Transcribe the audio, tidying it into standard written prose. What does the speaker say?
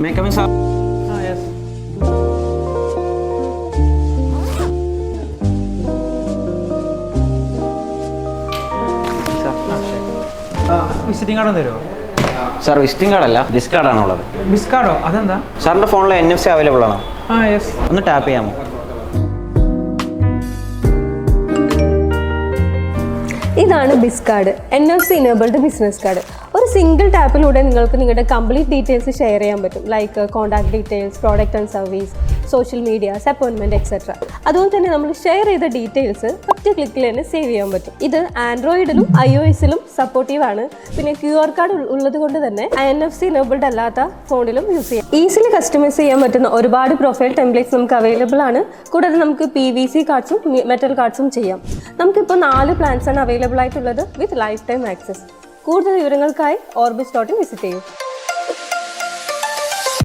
May I come in, sir? Yes. Visiting card തരുമോ? Sir visiting കാർഡല്ല, disc കാർഡാണുള്ളത്. Miss കാർഡോ? അതെന്താ? സാറിൻ്റെ ഫോണിൽ NFC അവൈലബിൾ ആണോ? യെസ്. ഒന്ന് ടാപ്പ് ചെയ്യാമോ? ഇതാണ് biz card, NFC enabled business card. ഒരു സിംഗിൾ ടാപ്പിലൂടെ നിങ്ങൾക്ക് നിങ്ങളുടെ കംപ്ലീറ്റ് ഡീറ്റെയിൽസ് ഷെയർ ചെയ്യാൻ പറ്റും. Like contact details, product and service, social medias, appointment etcetera. അതുപോലെ തന്നെ നമ്മൾ ഷെയർ ചെയ്ത ഡീറ്റെയിൽസ് ഒറ്റ ക്ലിക്കിൽ തന്നെ സേവ് ചെയ്യാൻ പറ്റും. ഇത് ആൻഡ്രോയിഡിലും iOS-ലും സപ്പോർട്ടീവ് ആണ്. പിന്നെ QR കാർഡ് ഉള്ളത് കൊണ്ട് തന്നെ NFC ഇനേബിൾഡ് അല്ലാത്ത ഫോണിലും യൂസ് ചെയ്യാം. ഈസിലി കസ്റ്റമൈസ് ചെയ്യാൻ പറ്റുന്ന ഒരുപാട് പ്രൊഫൈൽ ടെംപ്ലേറ്റ്സ് നമുക്ക് അവൈലബിൾ ആണ്. കൂടാതെ നമുക്ക് PVC കാർഡ്സും മെറ്റൽ കാർഡ്സും ചെയ്യാം. നമുക്കിപ്പോൾ 4 പ്ലാൻസ് ആണ് അവൈലബിൾ ആയിട്ടുള്ളത് വിത്ത് ലൈഫ് ടൈം ആക്സസ്. കൂടുതൽ വിവരങ്ങൾക്കായി orbis.in വിസിറ്റ് ചെയ്യൂ.